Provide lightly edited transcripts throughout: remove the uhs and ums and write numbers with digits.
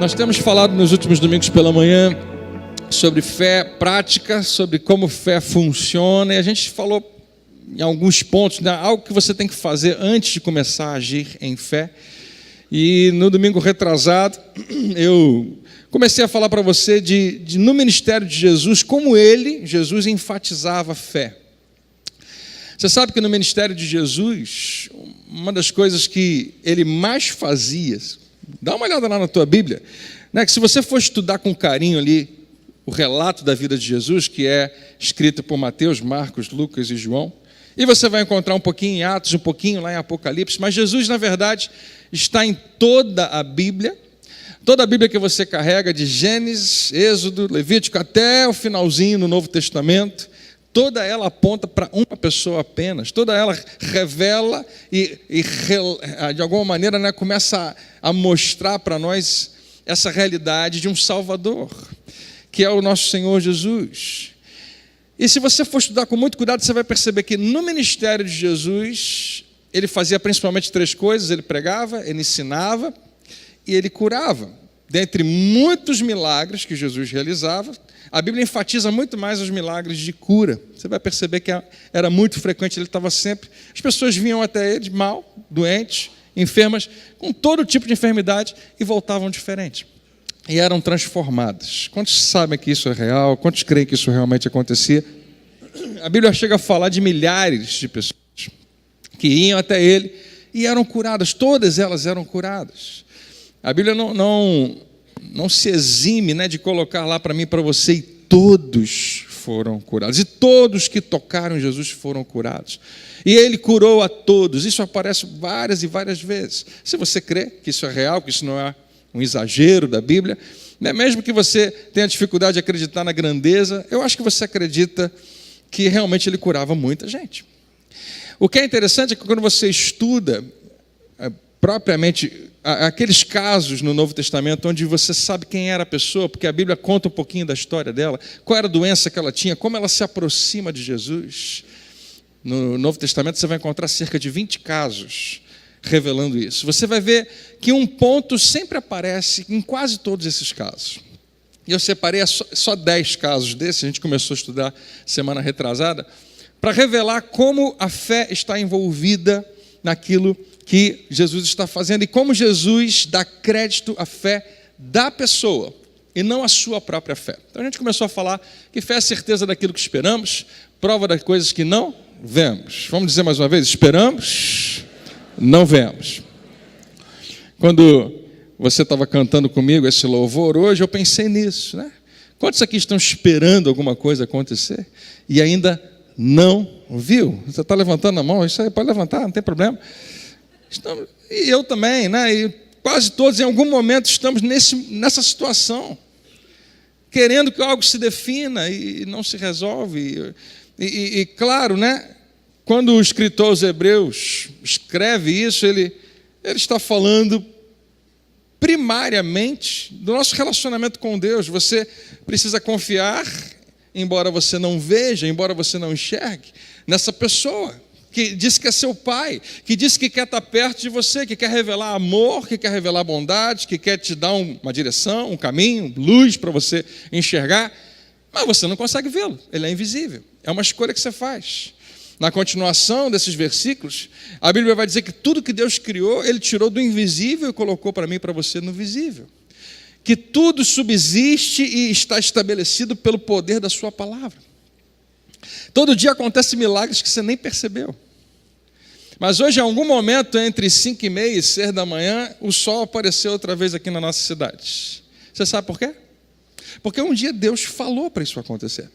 Nós temos falado nos últimos domingos pela manhã sobre fé prática, sobre como fé funciona, e a gente falou em alguns pontos, né, algo que você tem que fazer antes de começar a agir em fé. E no domingo retrasado, eu comecei a falar para você no ministério de Jesus, como Jesus enfatizava a fé. Você sabe que no ministério de Jesus, uma das coisas que ele mais fazia, dá uma olhada lá na tua Bíblia, né, que se você for estudar com carinho ali o relato da vida de Jesus, que é escrito por Mateus, Marcos, Lucas e João, e você vai encontrar um pouquinho em Atos, um pouquinho lá em Apocalipse, mas Jesus, na verdade, está em toda a Bíblia que você carrega, de Gênesis, Êxodo, Levítico, até o finalzinho no Novo Testamento. Toda ela aponta para uma pessoa apenas, toda ela revela e de alguma maneira, né, começa a mostrar para nós essa realidade de um Salvador, que é o nosso Senhor Jesus. E se você for estudar com muito cuidado, você vai perceber que no ministério de Jesus, ele fazia principalmente três coisas: ele pregava, ele ensinava e ele curava. Dentre muitos milagres que Jesus realizava, a Bíblia enfatiza muito mais os milagres de cura. Você vai perceber que era muito frequente, ele estava sempre... As pessoas vinham até ele mal, doentes, enfermas, com todo tipo de enfermidade, e voltavam diferentes. E eram transformadas. Quantos sabem que isso é real? Quantos creem que isso realmente acontecia? A Bíblia chega a falar de milhares de pessoas que iam até ele e eram curadas. Todas elas eram curadas. A Bíblia não se exime, né, de colocar lá para mim e para você: e todos foram curados. E todos que tocaram Jesus foram curados. E ele curou a todos. Isso aparece várias e várias vezes. Se você crê que isso é real, que isso não é um exagero da Bíblia, né? Mesmo que você tenha dificuldade de acreditar na grandeza, eu acho que você acredita que realmente ele curava muita gente. O que é interessante é que quando você estuda propriamente aqueles casos no Novo Testamento onde você sabe quem era a pessoa, porque a Bíblia conta um pouquinho da história dela, qual era a doença que ela tinha, como ela se aproxima de Jesus. No Novo Testamento você vai encontrar cerca de 20 casos revelando isso. Você vai ver que um ponto sempre aparece em quase todos esses casos. E eu separei só 10 casos desses, a gente começou a estudar semana retrasada, para revelar como a fé está envolvida naquilo que Jesus está fazendo e como Jesus dá crédito à fé da pessoa e não à sua própria fé. Então a gente começou a falar que fé é a certeza daquilo que esperamos, prova das coisas que não vemos. Vamos dizer mais uma vez: esperamos, não vemos. Quando você estava cantando comigo esse louvor hoje, eu pensei nisso, né? Quantos aqui estão esperando alguma coisa acontecer e ainda não viu? Você está levantando a mão? Isso aí pode levantar, não tem problema. E eu também, né? E quase todos em algum momento estamos nessa situação, querendo que algo se defina e não se resolve. E claro, né? Quando o escritor aos Hebreus escreve isso, ele está falando primariamente do nosso relacionamento com Deus. Você precisa confiar, embora você não veja, embora você não enxergue, nessa pessoa que diz que é seu pai, que diz que quer estar perto de você, que quer revelar amor, que quer revelar bondade, que quer te dar uma direção, um caminho, luz para você enxergar, mas você não consegue vê-lo, ele é invisível. É uma escolha que você faz. Na continuação desses versículos, a Bíblia vai dizer que tudo que Deus criou, ele tirou do invisível e colocou para mim e para você no visível. Que tudo subsiste e está estabelecido pelo poder da sua palavra. Todo dia acontecem milagres que você nem percebeu. Mas hoje, em algum momento, entre 5h30 e 6 da manhã, o sol apareceu outra vez aqui na nossa cidade. Você sabe por quê? Porque um dia Deus falou para isso acontecer.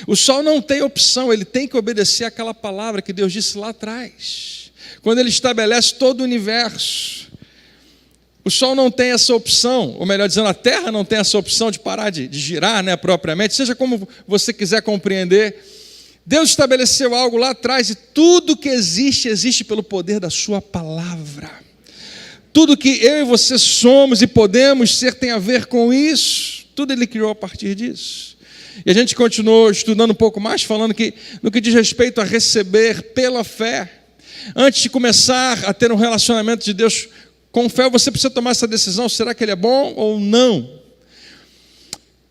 O sol não tem opção, ele tem que obedecer àquela palavra que Deus disse lá atrás. Quando ele estabelece todo o universo, o sol não tem essa opção, ou melhor dizendo, a terra não tem essa opção de parar de girar, né, propriamente, seja como você quiser compreender. Deus estabeleceu algo lá atrás e tudo que existe, existe pelo poder da sua palavra. Tudo que eu e você somos e podemos ser tem a ver com isso. Tudo ele criou a partir disso. E a gente continuou estudando um pouco mais, falando que no que diz respeito a receber pela fé, antes de começar a ter um relacionamento de Deus Com fé você precisa tomar essa decisão, será que ele é bom ou não?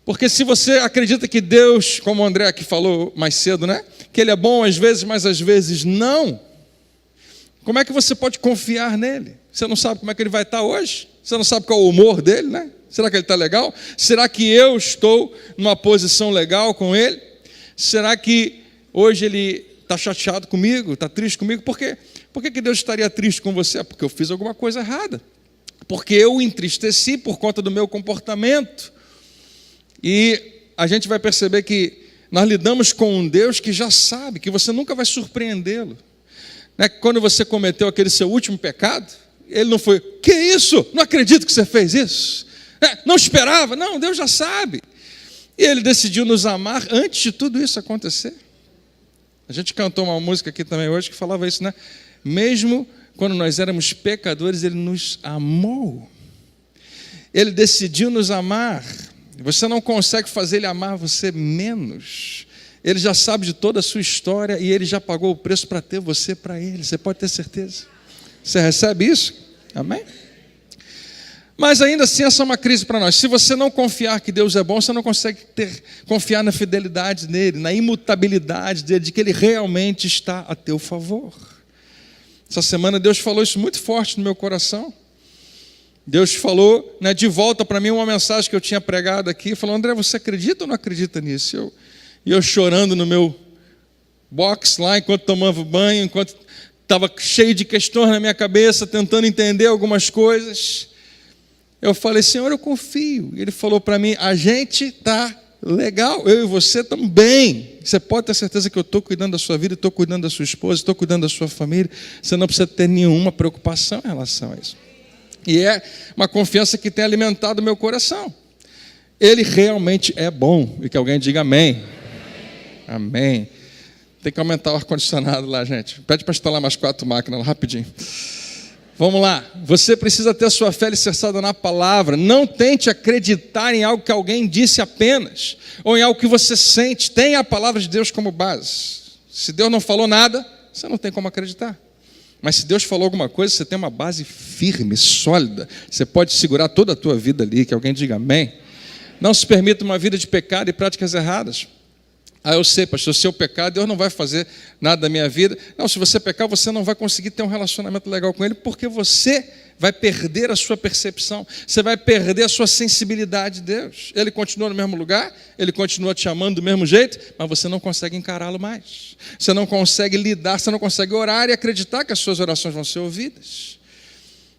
Porque se você acredita que Deus, como o André aqui falou mais cedo, né? Que ele é bom às vezes, mas às vezes não. Como é que você pode confiar nele? Você não sabe como é que ele vai estar hoje? Você não sabe qual é o humor dele, né? Será que ele está legal? Será que eu estou numa posição legal com ele? Será que hoje ele está chateado comigo? Está triste comigo? Por quê? Por que Deus estaria triste com você? Porque eu fiz alguma coisa errada. Porque eu o entristeci por conta do meu comportamento. E a gente vai perceber que nós lidamos com um Deus que já sabe, que você nunca vai surpreendê-lo. Né? Quando você cometeu aquele seu último pecado, ele não foi, que isso? Não acredito que você fez isso. Não esperava. Não, Deus já sabe. E ele decidiu nos amar antes de tudo isso acontecer. A gente cantou uma música aqui também hoje que falava isso, né? Mesmo quando nós éramos pecadores, ele nos amou. Ele decidiu nos amar. Você não consegue fazer ele amar você menos. Ele já sabe de toda a sua história e ele já pagou o preço para ter você para ele. Você pode ter certeza. Você recebe isso? Amém? Mas ainda assim essa é uma crise para nós. Se você não confiar que Deus é bom, você não consegue confiar na fidelidade dele, na imutabilidade dele, de que ele realmente está a teu favor. Essa semana Deus falou isso muito forte no meu coração. Deus falou, né, de volta para mim uma mensagem que eu tinha pregado aqui, falou, André, você acredita ou não acredita nisso? E eu chorando no meu box lá, enquanto tomava banho, enquanto estava cheio de questões na minha cabeça, tentando entender algumas coisas. Eu falei, Senhor, eu confio. Ele falou para mim, a gente está legal, eu e você estamos bem. Você pode ter certeza que eu estou cuidando da sua vida, estou cuidando da sua esposa, estou cuidando da sua família. Você não precisa ter nenhuma preocupação em relação a isso. E é uma confiança que tem alimentado o meu coração. Ele realmente é bom. E que alguém diga amém. Amém. Tem que aumentar o ar-condicionado lá, gente. Pede para instalar mais 4 máquinas lá, rapidinho. Vamos lá. Você precisa ter a sua fé alicerçada na palavra. Não tente acreditar em algo que alguém disse apenas, ou em algo que você sente. Tenha a palavra de Deus como base. Se Deus não falou nada, você não tem como acreditar. Mas se Deus falou alguma coisa, você tem uma base firme, sólida. Você pode segurar toda a tua vida ali, que alguém diga amém. Não se permita uma vida de pecado e práticas erradas. Eu sei, pastor, se eu pecar, Deus não vai fazer nada da minha vida. Não, se você pecar, você não vai conseguir ter um relacionamento legal com Ele, porque você vai perder a sua percepção, você vai perder a sua sensibilidade de Deus. Ele continua no mesmo lugar, Ele continua te amando do mesmo jeito, mas você não consegue encará-lo mais. Você não consegue lidar, você não consegue orar e acreditar que as suas orações vão ser ouvidas.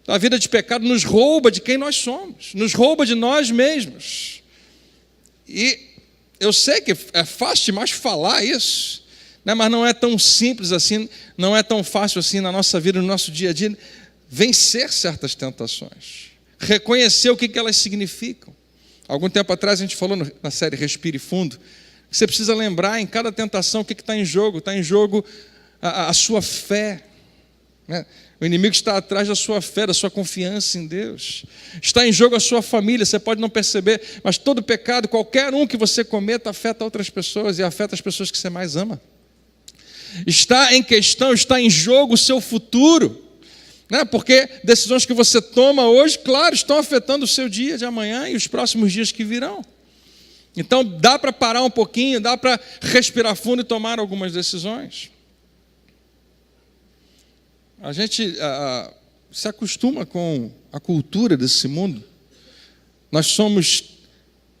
A vida de pecado nos rouba de quem nós somos, nos rouba de nós mesmos. E eu sei que é fácil demais falar isso, né? Mas não é tão simples assim, não é tão fácil assim na nossa vida, no nosso dia a dia, vencer certas tentações, reconhecer o que elas significam. Algum tempo atrás a gente falou na série Respire Fundo, que você precisa lembrar em cada tentação o que está em jogo. Está em jogo a sua fé, né? O inimigo está atrás da sua fé, da sua confiança em Deus. Está em jogo a sua família, você pode não perceber, mas todo pecado, qualquer um que você cometa, afeta outras pessoas e afeta as pessoas que você mais ama. Está em questão, está em jogo o seu futuro, né? Porque decisões que você toma hoje, claro, estão afetando o seu dia de amanhã e os próximos dias que virão. Então dá para parar um pouquinho, dá para respirar fundo e tomar algumas decisões. A gente se acostuma com a cultura desse mundo. Nós somos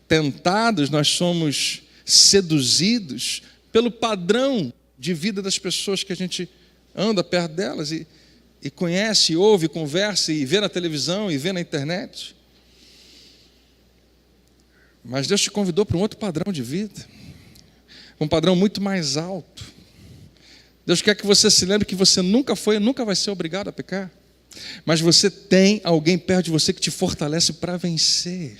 tentados, nós somos seduzidos pelo padrão de vida das pessoas que a gente anda perto delas e conhece, ouve, conversa e vê na televisão e vê na internet. Mas Deus te convidou para um outro padrão de vida, um padrão muito mais alto. Deus quer que você se lembre que você nunca foi e nunca vai ser obrigado a pecar. Mas você tem alguém perto de você que te fortalece para vencer.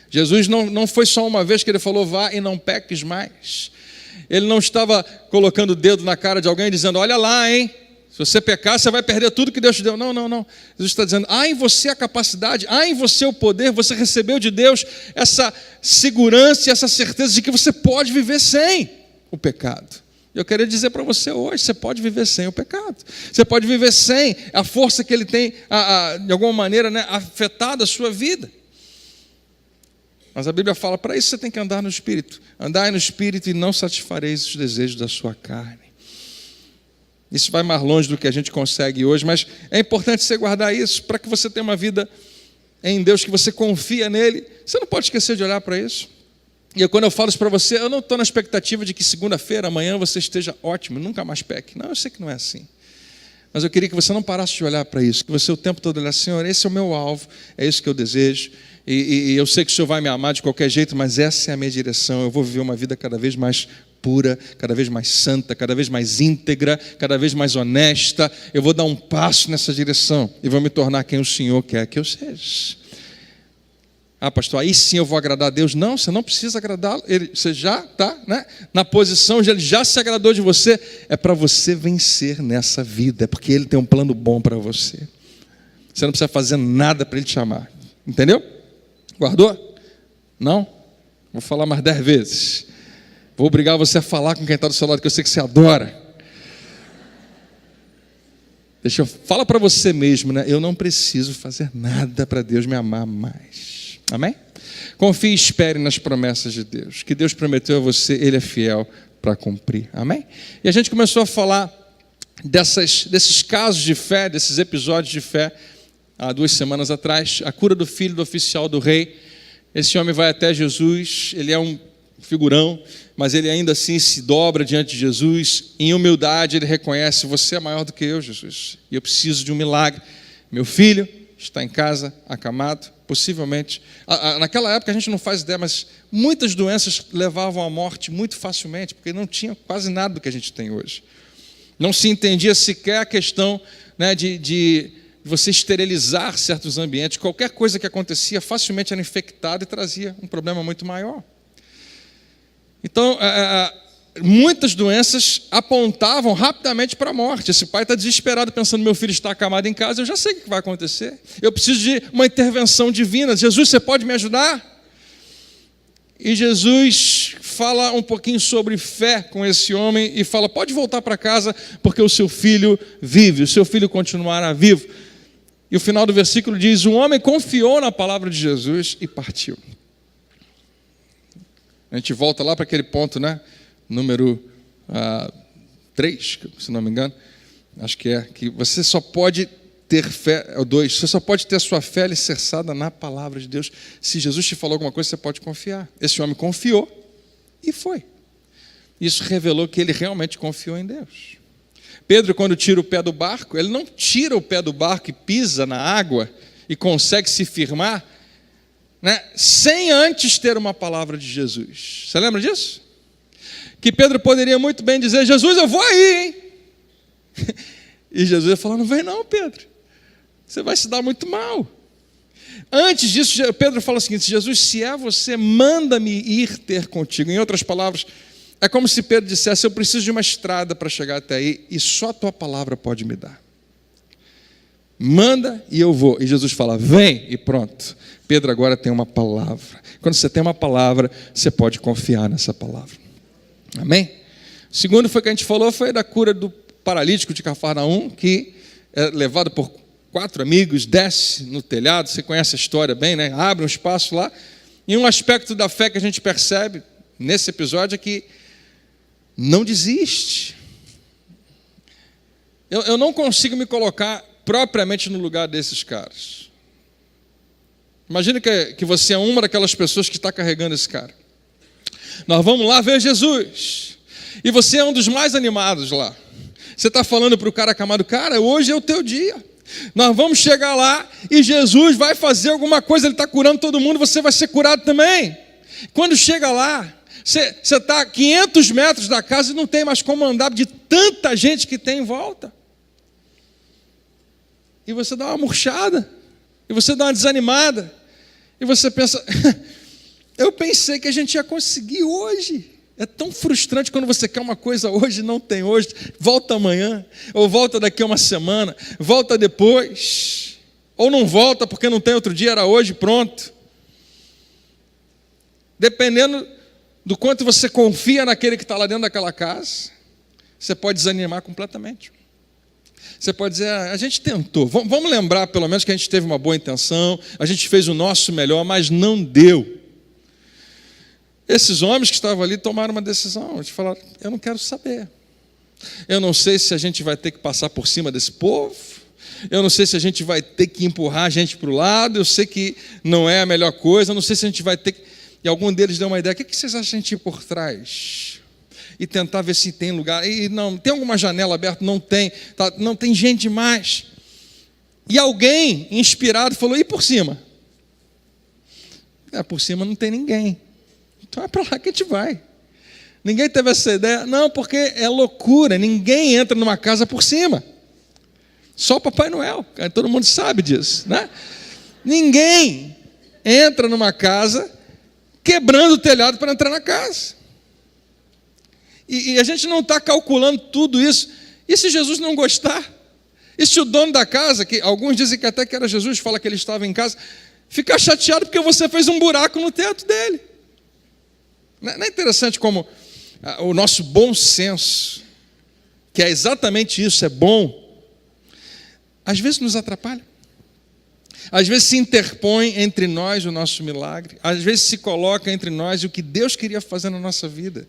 Jesus não foi só uma vez que Ele falou, vá e não peques mais. Ele não estava colocando o dedo na cara de alguém dizendo, olha lá, hein? Se você pecar, você vai perder tudo que Deus te deu. Não. Jesus está dizendo, há em você a capacidade, há em você o poder, você recebeu de Deus essa segurança e essa certeza de que você pode viver sem o pecado. Eu queria dizer para você hoje, você pode viver sem o pecado. Você pode viver sem a força que ele tem, de alguma maneira, né, afetado a sua vida. Mas a Bíblia fala, para isso você tem que andar no Espírito. Andai no Espírito e não satisfareis os desejos da sua carne. Isso vai mais longe do que a gente consegue hoje, mas é importante você guardar isso para que você tenha uma vida em Deus, que você confia nele. Você não pode esquecer de olhar para isso. E quando eu falo isso para você, eu não estou na expectativa de que segunda-feira, amanhã, você esteja ótimo, nunca mais peque. Não, eu sei que não é assim. Mas eu queria que você não parasse de olhar para isso, que você o tempo todo olhasse, Senhor, esse é o meu alvo, é isso que eu desejo, e eu sei que o Senhor vai me amar de qualquer jeito, mas essa é a minha direção, eu vou viver uma vida cada vez mais pura, cada vez mais santa, cada vez mais íntegra, cada vez mais honesta, eu vou dar um passo nessa direção, e vou me tornar quem o Senhor quer que eu seja. Ah, pastor, aí sim eu vou agradar a Deus. Não, você não precisa agradá-lo. Você já está, né, na posição, ele já se agradou de você. É para você vencer nessa vida. É porque Ele tem um plano bom para você. Você não precisa fazer nada para Ele te amar. Entendeu? Guardou? Não? Vou falar mais 10 vezes. Vou obrigar você a falar com quem está do seu lado, que eu sei que você adora. Fala para você mesmo, né? Eu não preciso fazer nada para Deus me amar mais. Amém? Confie e espere nas promessas de Deus. Que Deus prometeu a você, Ele é fiel para cumprir. Amém? E a gente começou a falar desses casos de fé, desses episódios de fé, há 2 semanas atrás. A cura do filho do oficial do rei. Esse homem vai até Jesus, ele é um figurão, mas ele ainda assim se dobra diante de Jesus. Em humildade ele reconhece, você é maior do que eu, Jesus. E eu preciso de um milagre. Meu filho está em casa, acamado. Possivelmente, naquela época a gente não faz ideia, mas muitas doenças levavam à morte muito facilmente, porque não tinha quase nada do que a gente tem hoje. Não se entendia sequer a questão, né, de você esterilizar certos ambientes. Qualquer coisa que acontecia facilmente era infectada e trazia um problema muito maior. Então, muitas doenças apontavam rapidamente para a morte. Esse pai está desesperado pensando, meu filho está acamado em casa, eu já sei o que vai acontecer. Eu preciso de uma intervenção divina. Jesus, você pode me ajudar? E Jesus fala um pouquinho sobre fé com esse homem e fala, pode voltar para casa porque o seu filho vive, o seu filho continuará vivo. E o final do versículo diz, o homem confiou na palavra de Jesus e partiu. A gente volta lá para aquele ponto, né? Número 3, se não me engano, acho que é, que você só pode ter fé, é o 2, você só pode ter a sua fé alicerçada na palavra de Deus. Se Jesus te falou alguma coisa, você pode confiar. Esse homem confiou e foi. Isso revelou que ele realmente confiou em Deus. Pedro, quando tira o pé do barco, ele não tira o pé do barco e pisa na água e consegue se firmar, né, sem antes ter uma palavra de Jesus. Você lembra disso? Que Pedro poderia muito bem dizer, Jesus, eu vou aí, hein? E Jesus ia falar, não vem não, Pedro. Você vai se dar muito mal. Antes disso, Pedro fala o seguinte, Jesus, se é você, manda-me ir ter contigo. Em outras palavras, é como se Pedro dissesse, eu preciso de uma estrada para chegar até aí, e só a tua palavra pode me dar. Manda e eu vou. E Jesus fala, vem, e pronto. Pedro agora tem uma palavra. Quando você tem uma palavra, você pode confiar nessa palavra. Amém? O segundo foi que a gente falou, foi da cura do paralítico de Cafarnaum, que é levado por 4 amigos, desce no telhado, você conhece a história bem, né? Abre um espaço lá. E um aspecto da fé que a gente percebe nesse episódio é que não desiste. Eu não consigo me colocar propriamente no lugar desses caras. Imagina que você é uma daquelas pessoas que está carregando esse cara. Nós vamos lá ver Jesus. E você é um dos mais animados lá. Você está falando para o cara acamado, cara, hoje é o teu dia. Nós vamos chegar lá e Jesus vai fazer alguma coisa, Ele está curando todo mundo, você vai ser curado também. Quando chega lá, você está a 500 metros da casa e não tem mais como andar de tanta gente que tem em volta. E você dá uma murchada, e você dá uma desanimada, e você pensa, eu pensei que a gente ia conseguir hoje. É tão frustrante quando você quer uma coisa hoje e não tem hoje. Volta amanhã, ou volta daqui a uma semana, volta depois, ou não volta porque não tem outro dia, era hoje, pronto. Dependendo do quanto você confia naquele que está lá dentro daquela casa, Você pode desanimar completamente. Você pode dizer, a gente tentou, vamos lembrar pelo menos que a gente teve uma boa intenção, a gente fez o nosso melhor, mas não deu. Esses homens que estavam ali tomaram uma decisão, eles falaram, eu não quero saber. Eu não sei se a gente vai ter que passar por cima desse povo, eu não sei se a gente vai ter que empurrar a gente para o lado, eu sei que não é a melhor coisa, eu não sei se a gente vai ter que... E algum deles deu uma ideia, o que vocês acham de a gente ir por trás? E tentar ver se tem lugar. E não, tem alguma janela aberta? Não tem. Tá, não tem gente demais. E alguém, inspirado, falou, e por cima? Por cima não tem ninguém. Então é para lá que a gente vai. Ninguém teve essa ideia? Não, porque é loucura. Ninguém entra numa casa por cima. Só o Papai Noel. Todo mundo sabe disso, né? Ninguém entra numa casa quebrando o telhado para entrar na casa. E a gente não está calculando tudo isso. E se Jesus não gostar? E se o dono da casa, que alguns dizem que até que era Jesus, fala que ele estava em casa, ficar chateado porque você fez um buraco no teto dele? Não é interessante como o nosso bom senso, que é exatamente isso, é bom, às vezes nos atrapalha. Às vezes se interpõe entre nós o nosso milagre. Às vezes se coloca entre nós o que Deus queria fazer na nossa vida.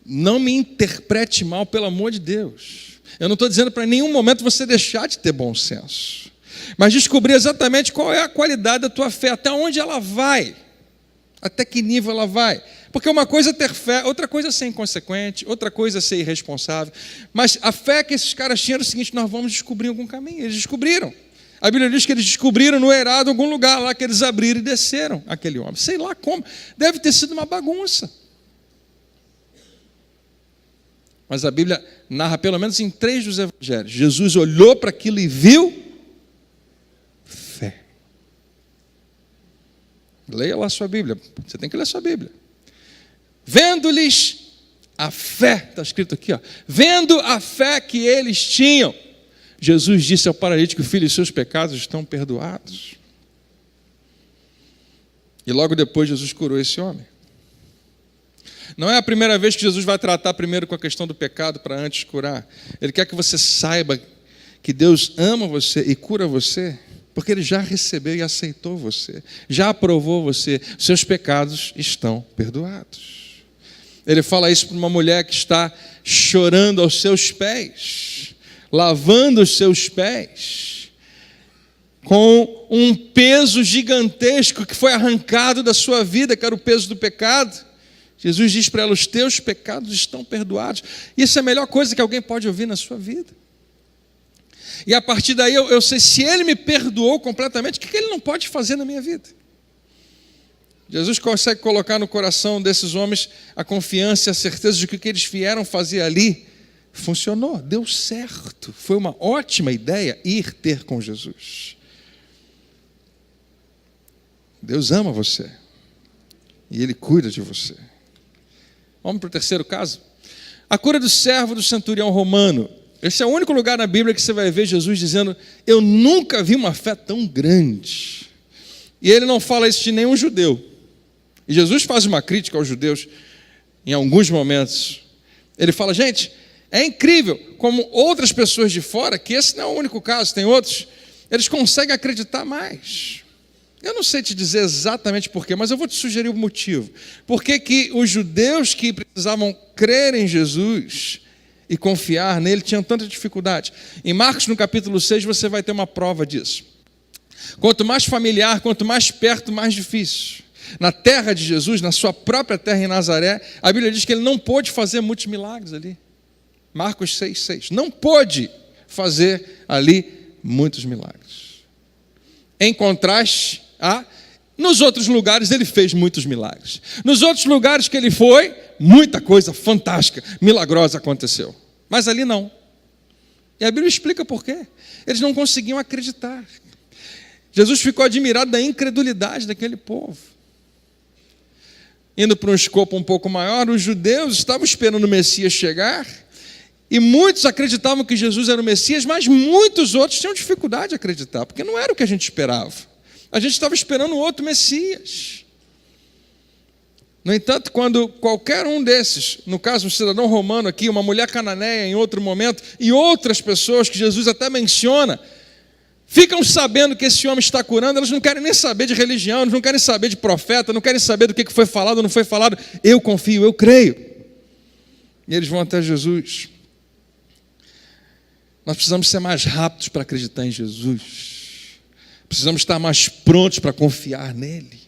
Não me interprete mal, pelo amor de Deus. Eu não estou dizendo para nenhum momento você deixar de ter bom senso. Mas descobrir exatamente qual é a qualidade da tua fé, até onde ela vai. Até que nível ela vai. Porque uma coisa é ter fé, outra coisa é ser inconsequente, outra coisa é ser irresponsável. Mas a fé que esses caras tinham era o seguinte, nós vamos descobrir algum caminho. Eles descobriram. A Bíblia diz que eles descobriram no eirado algum lugar lá que eles abriram e desceram aquele homem. Sei lá como. Deve ter sido uma bagunça. Mas a Bíblia narra, pelo menos em 3 dos evangelhos, Jesus olhou para aquilo e viu fé. Leia lá a sua Bíblia. Você tem que ler a sua Bíblia. Vendo-lhes a fé, está escrito aqui, ó, vendo a fé que eles tinham, Jesus disse ao paralítico, filho, os seus pecados estão perdoados. E logo depois Jesus curou esse homem. Não é a primeira vez que Jesus vai tratar primeiro com a questão do pecado para antes curar. Ele quer que você saiba que Deus ama você e cura você, porque Ele já recebeu e aceitou você, já aprovou você, seus pecados estão perdoados. Ele fala isso para uma mulher que está chorando aos seus pés, lavando os seus pés, com um peso gigantesco que foi arrancado da sua vida, que era o peso do pecado. Jesus diz para ela, os teus pecados estão perdoados. Isso é a melhor coisa que alguém pode ouvir na sua vida. E a partir daí eu sei, se Ele me perdoou completamente, o que Ele não pode fazer na minha vida? Jesus consegue colocar no coração desses homens a confiança e a certeza de que o que eles vieram fazer ali funcionou, deu certo. Foi uma ótima ideia ir ter com Jesus. Deus ama você e Ele cuida de você. Vamos para o terceiro caso? A cura do servo do centurião romano. Esse é o único lugar na Bíblia que você vai ver Jesus dizendo, eu nunca vi uma fé tão grande. E Ele não fala isso de nenhum judeu. E Jesus faz uma crítica aos judeus em alguns momentos. Ele fala, gente, é incrível como outras pessoas de fora, que esse não é o único caso, tem outros, eles conseguem acreditar mais. Eu não sei te dizer exatamente porquê, mas eu vou te sugerir o motivo. Por que os judeus que precisavam crer em Jesus e confiar nele tinham tanta dificuldade? Em Marcos, no capítulo 6, você vai ter uma prova disso. Quanto mais familiar, quanto mais perto, mais difícil. Na terra de Jesus, na sua própria terra em Nazaré, a Bíblia diz que ele não pôde fazer muitos milagres ali. Marcos 6,6. Não pôde fazer ali muitos milagres. Em contraste, nos outros lugares ele fez muitos milagres. Nos outros lugares que ele foi, muita coisa fantástica, milagrosa aconteceu. Mas ali não. E a Bíblia explica por quê. Eles não conseguiam acreditar. Jesus ficou admirado da incredulidade daquele povo. Indo para um escopo um pouco maior, os judeus estavam esperando o Messias chegar, e muitos acreditavam que Jesus era o Messias, mas muitos outros tinham dificuldade de acreditar, porque não era o que a gente esperava. A gente estava esperando outro Messias. No entanto, quando qualquer um desses, no caso um cidadão romano aqui, uma mulher cananeia em outro momento, e outras pessoas que Jesus até menciona, ficam sabendo que esse homem está curando, elas não querem nem saber de religião, elas não querem saber de profeta, não querem saber do que foi falado ou não foi falado. Eu confio, eu creio. E eles vão até Jesus. Nós precisamos ser mais rápidos para acreditar em Jesus. Precisamos estar mais prontos para confiar nele.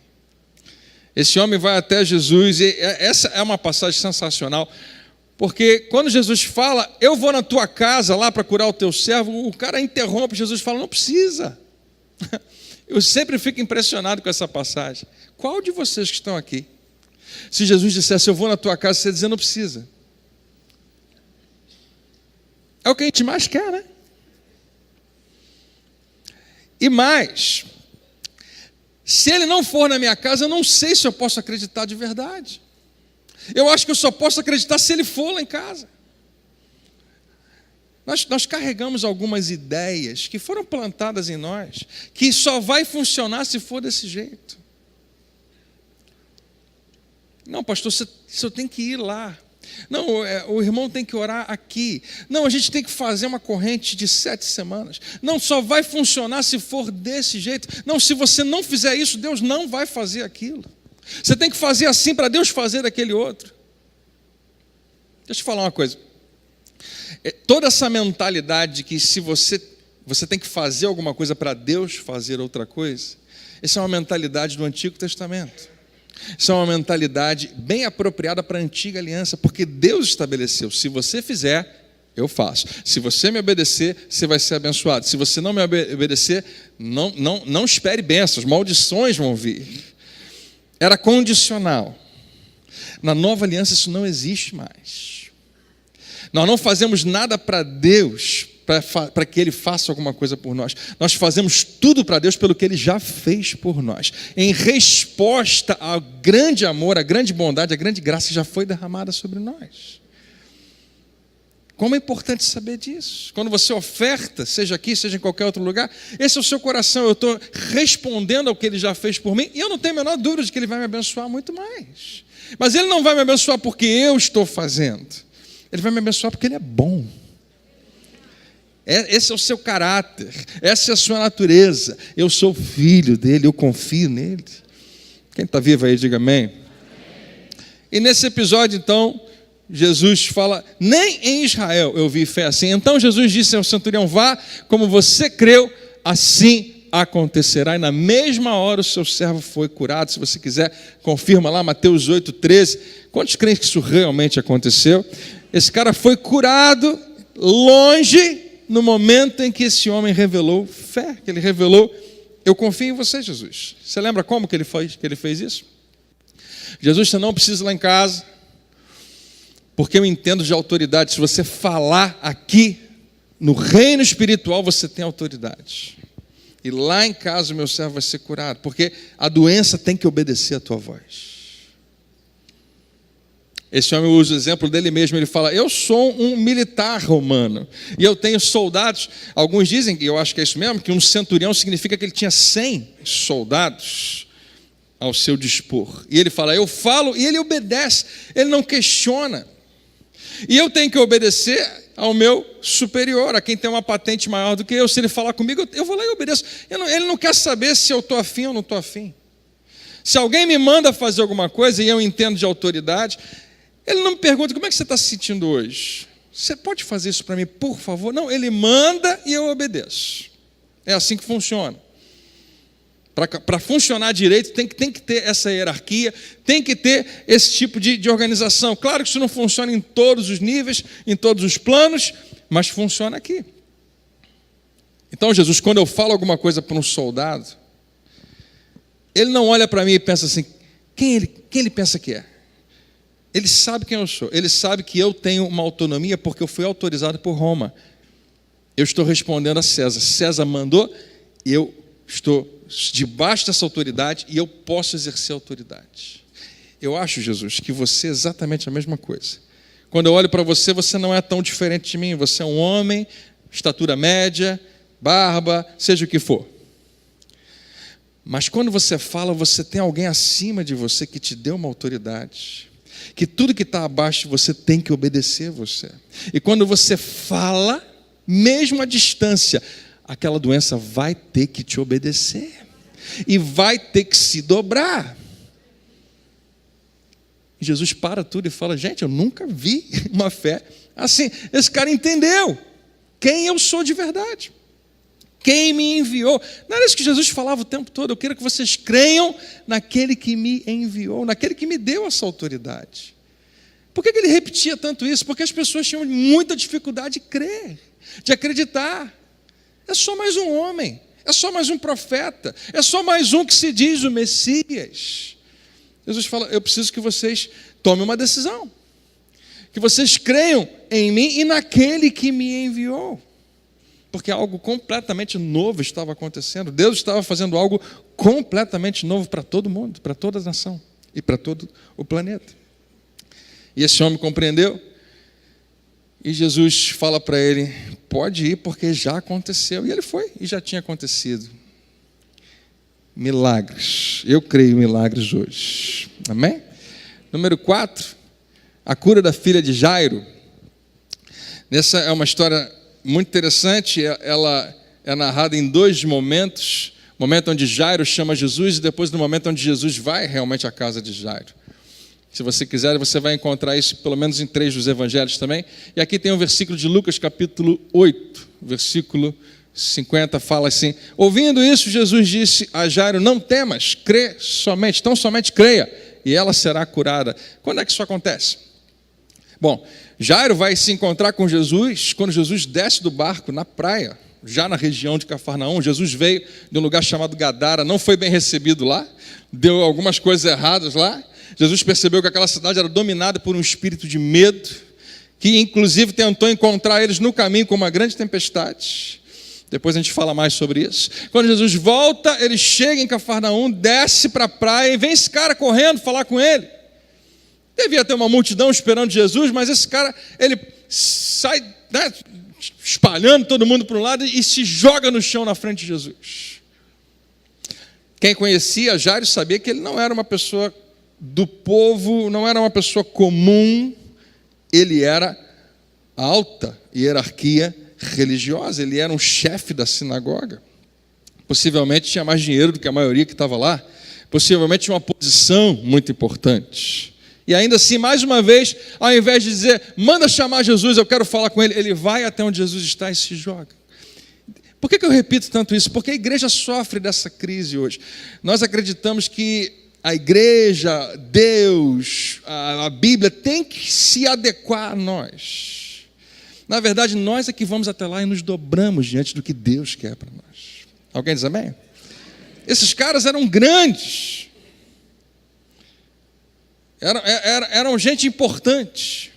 Esse homem vai até Jesus, e essa é uma passagem sensacional, porque quando Jesus fala, eu vou na tua casa lá para curar o teu servo, o cara interrompe, Jesus fala, não precisa. Eu sempre fico impressionado com essa passagem. Qual de vocês que estão aqui, se Jesus dissesse, eu vou na tua casa, você dizer, não precisa? É o que a gente mais quer, né? E mais, se ele não for na minha casa, eu não sei se eu posso acreditar de verdade. Eu acho que eu só posso acreditar se ele for lá em casa. Nós carregamos algumas ideias que foram plantadas em nós, que só vai funcionar se for desse jeito. Não, pastor, você tem que ir lá. Não, o irmão tem que orar aqui. Não, a gente tem que fazer uma corrente de 7 semanas. Não, só vai funcionar se for desse jeito. Não, se você não fizer isso, Deus não vai fazer aquilo. Você tem que fazer assim para Deus fazer daquele outro. Deixa eu te falar uma coisa. Toda essa mentalidade de que se você tem que fazer alguma coisa para Deus fazer outra coisa, essa é uma mentalidade do Antigo Testamento. Isso é uma mentalidade bem apropriada para a antiga aliança, porque Deus estabeleceu, se você fizer, eu faço. Se você me obedecer, você vai ser abençoado. Se você não me obedecer, não espere bênçãos, maldições vão vir. Era condicional. Na nova aliança isso não existe mais. Nós não fazemos nada para Deus para que Ele faça alguma coisa por nós. Nós fazemos tudo para Deus pelo que Ele já fez por nós. Em resposta ao grande amor, à grande bondade, à grande graça que já foi derramada sobre nós. Como é importante saber disso. Quando você oferta, seja aqui, seja em qualquer outro lugar, esse é o seu coração. Eu estou respondendo ao que Ele já fez por mim, e eu não tenho a menor dúvida de que Ele vai me abençoar muito mais. Mas Ele não vai me abençoar porque eu estou fazendo. Ele vai me abençoar porque Ele é bom. Esse é o seu caráter, essa é a sua natureza. Eu sou filho dele, eu confio nele. Quem está vivo aí, diga amém. E nesse episódio, então, Jesus fala, nem em Israel eu vi fé assim. Então Jesus disse ao centurião, vá, como você creu, assim acontecerá. E na mesma hora o seu servo foi curado. Se você quiser, confirma lá, Mateus 8,13. Quantos creem que isso realmente aconteceu? Esse cara foi curado longe, no momento em que esse homem revelou fé, que ele revelou, eu confio em você, Jesus. Você lembra como que ele fez isso? Jesus, você não precisa ir lá em casa, porque eu entendo de autoridade. Se você falar aqui, no reino espiritual, você tem autoridade. E lá em casa o meu servo vai ser curado, porque a doença tem que obedecer à tua voz. Esse homem usa o exemplo dele mesmo, ele fala, eu sou um militar romano, e eu tenho soldados, alguns dizem, e eu acho que é isso mesmo, que um centurião significa que ele tinha 100 soldados ao seu dispor. E ele fala, eu falo, e ele obedece, ele não questiona. E eu tenho que obedecer ao meu superior, a quem tem uma patente maior do que eu. Se ele falar comigo, eu vou lá e obedeço. Ele não quer saber se eu estou afim ou não estou afim. Se alguém me manda fazer alguma coisa e eu entendo de autoridade, ele não me pergunta, como é que você está se sentindo hoje? Você pode fazer isso para mim, por favor? Não, ele manda e eu obedeço. É assim que funciona. Para funcionar direito, tem que ter essa hierarquia, tem que ter esse tipo de organização. Claro que isso não funciona em todos os níveis, em todos os planos, mas funciona aqui. Então, Jesus, quando eu falo alguma coisa para um soldado, ele não olha para mim e pensa assim, quem ele pensa que é? Ele sabe quem eu sou, ele sabe que eu tenho uma autonomia porque eu fui autorizado por Roma. Eu estou respondendo a César. César mandou, eu estou debaixo dessa autoridade e eu posso exercer autoridade. Eu acho, Jesus, que você é exatamente a mesma coisa. Quando eu olho para você, você não é tão diferente de mim. Você é um homem, estatura média, barba, seja o que for. Mas quando você fala, você tem alguém acima de você que te deu uma autoridade, que tudo que está abaixo de você tem que obedecer a você. E quando você fala, mesmo à distância, aquela doença vai ter que te obedecer e vai ter que se dobrar. E Jesus para tudo e fala: gente, eu nunca vi uma fé assim. Esse cara entendeu quem eu sou de verdade, quem me enviou. Não era isso que Jesus falava o tempo todo? Eu quero que vocês creiam naquele que me enviou, naquele que me deu essa autoridade. Por que ele repetia tanto isso? Porque as pessoas tinham muita dificuldade de crer, de acreditar. É só mais um homem, é só mais um profeta, é só mais um que se diz o Messias. Jesus fala: eu preciso que vocês tomem uma decisão, que vocês creiam em mim e naquele que me enviou. Porque algo completamente novo estava acontecendo. Deus estava fazendo algo completamente novo para todo mundo, para toda a nação e para todo o planeta. E esse homem compreendeu. E Jesus fala para ele: pode ir, porque já aconteceu. E ele foi, e já tinha acontecido. Milagres. Eu creio em milagres hoje. Amém? Número 4, a cura da filha de Jairo. Essa é uma história muito interessante. Ela é narrada em 2 momentos. O momento onde Jairo chama Jesus e depois no momento onde Jesus vai realmente à casa de Jairo. Se você quiser, você vai encontrar isso pelo menos em 3 dos evangelhos também. E aqui tem um versículo de Lucas, capítulo 8, versículo 50, fala assim: ouvindo isso, Jesus disse a Jairo: não temas, crê somente, então somente creia, e ela será curada. Quando é que isso acontece? Bom, Jairo vai se encontrar com Jesus quando Jesus desce do barco na praia, já na região de Cafarnaum. Jesus veio de um lugar chamado Gadara, não foi bem recebido lá, deu algumas coisas erradas lá. Jesus percebeu que aquela cidade era dominada por um espírito de medo, que inclusive tentou encontrar eles no caminho com uma grande tempestade. Depois a gente fala mais sobre isso. Quando Jesus volta, ele chega em Cafarnaum, desce para a praia e vem esse cara correndo falar com ele. Devia ter uma multidão esperando Jesus, mas esse cara, ele sai, né, espalhando todo mundo para um lado e se joga no chão na frente de Jesus. Quem conhecia Jairo sabia que ele não era uma pessoa do povo, não era uma pessoa comum, ele era alta hierarquia religiosa, ele era um chefe da sinagoga, possivelmente tinha mais dinheiro do que a maioria que estava lá, possivelmente tinha uma posição muito importante, e ainda assim, mais uma vez, ao invés de dizer: manda chamar Jesus, eu quero falar com ele, ele vai até onde Jesus está e se joga. Por que eu repito tanto isso? Porque a igreja sofre dessa crise hoje. Nós acreditamos que a igreja, Deus, a Bíblia tem que se adequar a nós. Na verdade, nós é que vamos até lá e nos dobramos diante do que Deus quer para nós. Alguém diz amém? Esses caras eram grandes. Eram gente importante.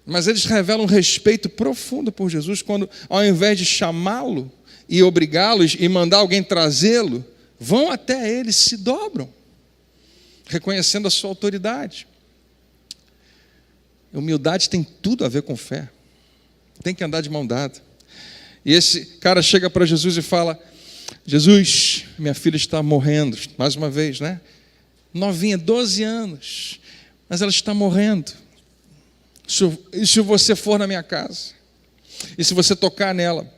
Mas eles revelam um respeito profundo por Jesus quando, ao invés de chamá-lo e obrigá-los e mandar alguém trazê-lo, vão até ele, se dobram, reconhecendo a sua autoridade. Humildade tem tudo a ver com fé. Tem que andar de mão dada. E esse cara chega para Jesus e fala: Jesus, minha filha está morrendo. Mais uma vez, né? Novinha, 12 anos. Mas ela está morrendo. E se você for na minha casa? E se você tocar nela?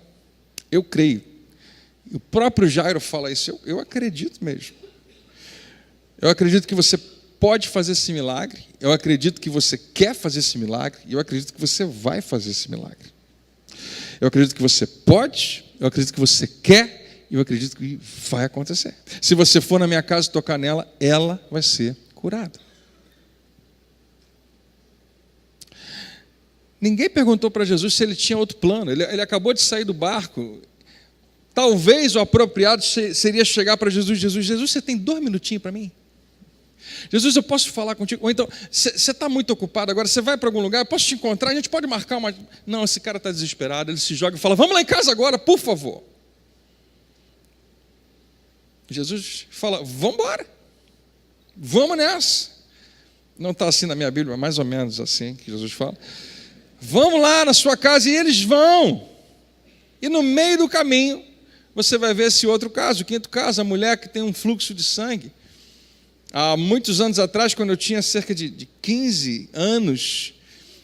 Eu creio. O próprio Jairo fala isso. Eu acredito mesmo. Eu acredito que você pode fazer esse milagre. Eu acredito que você quer fazer esse milagre. E eu acredito que você vai fazer esse milagre. Eu acredito que você pode. Eu acredito que você quer. E eu acredito que vai acontecer. Se você for na minha casa e tocar nela, ela vai ser curada. Ninguém perguntou para Jesus se ele tinha outro plano. Ele acabou de sair do barco. Talvez o apropriado seria chegar para Jesus: Jesus, você tem 2 minutinhos para mim? Jesus, eu posso falar contigo? Ou então, você está muito ocupado agora, você vai para algum lugar, eu posso te encontrar, a gente pode marcar uma... Não, esse cara está desesperado, ele se joga e fala: vamos lá em casa agora, por favor. Jesus fala: vamos embora, vamos nessa. Não está assim na minha Bíblia, mas mais ou menos assim que Jesus fala. Vamos lá na sua casa, e eles vão. E no meio do caminho, você vai ver esse outro caso, o quinto caso, a mulher que tem um fluxo de sangue. Há muitos anos atrás, quando eu tinha cerca de 15 anos,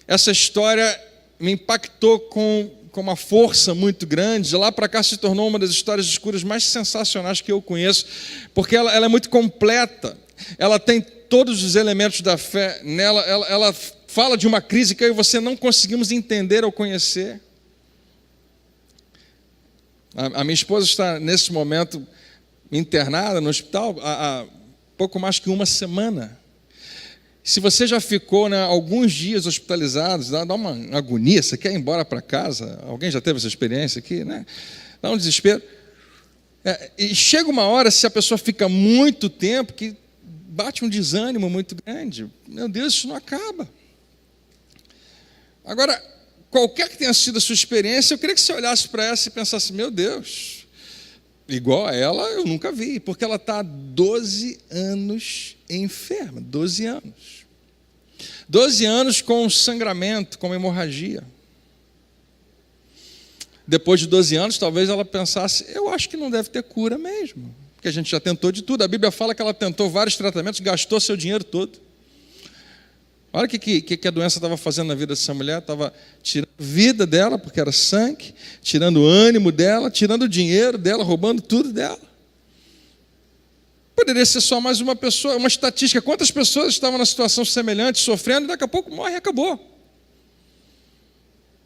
essa história me impactou com uma força muito grande. De lá para cá se tornou uma das histórias escuras mais sensacionais que eu conheço, porque ela é muito completa, ela tem todos os elementos da fé nela, ela fala de uma crise que eu e você não conseguimos entender ou conhecer. A minha esposa está, nesse momento, internada no hospital há pouco mais que uma semana. Se você já ficou, né, alguns dias hospitalizados, dá uma agonia, você quer ir embora para casa. Alguém já teve essa experiência aqui, né? Dá um desespero. E chega uma hora, se a pessoa fica muito tempo, que bate um desânimo muito grande. Meu Deus, isso não acaba. Agora, qualquer que tenha sido a sua experiência, eu queria que você olhasse para essa e pensasse, meu Deus, igual a ela eu nunca vi, porque ela está há 12 anos enferma, 12 anos. 12 anos com sangramento, com hemorragia. Depois de 12 anos, talvez ela pensasse, eu acho que não deve ter cura mesmo, porque a gente já tentou de tudo. A Bíblia fala que ela tentou vários tratamentos, gastou seu dinheiro todo. Olha o que a doença estava fazendo na vida dessa mulher. Estava tirando a vida dela, porque era sangue, tirando o ânimo dela, tirando o dinheiro dela, roubando tudo dela. Poderia ser só mais uma pessoa, uma estatística. Quantas pessoas estavam na situação semelhante, sofrendo, e daqui a pouco morre e acabou.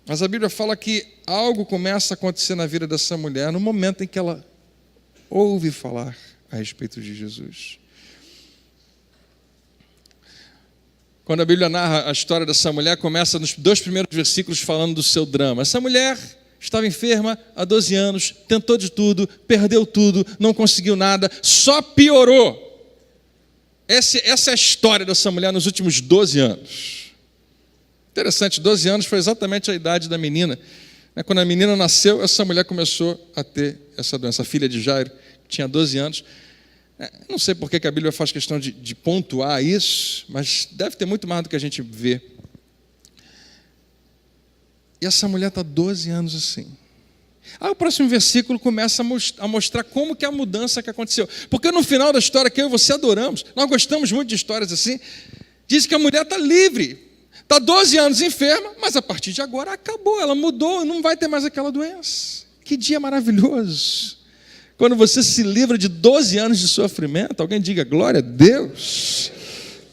Mas a Bíblia fala que algo começa a acontecer na vida dessa mulher no momento em que ela ouve falar a respeito de Jesus. Quando a Bíblia narra a história dessa mulher, começa nos 2 primeiros versículos falando do seu drama. Essa mulher estava enferma há 12 anos, tentou de tudo, perdeu tudo, não conseguiu nada, só piorou. Essa é a história dessa mulher nos últimos 12 anos. Interessante, 12 anos foi exatamente a idade da menina. Quando a menina nasceu, essa mulher começou a ter essa doença. A filha de Jairo, que tinha 12 anos. Não sei por que a Bíblia faz questão de pontuar isso, mas deve ter muito mais do que a gente vê. E essa mulher está 12 anos assim. Aí o próximo versículo começa a mostrar como que é a mudança que aconteceu. Porque no final da história que eu e você adoramos, nós gostamos muito de histórias assim, diz que a mulher está livre, está 12 anos enferma, mas a partir de agora acabou, ela mudou, não vai ter mais aquela doença. Que dia maravilhoso! Quando você se livra de 12 anos de sofrimento, alguém diga glória a Deus.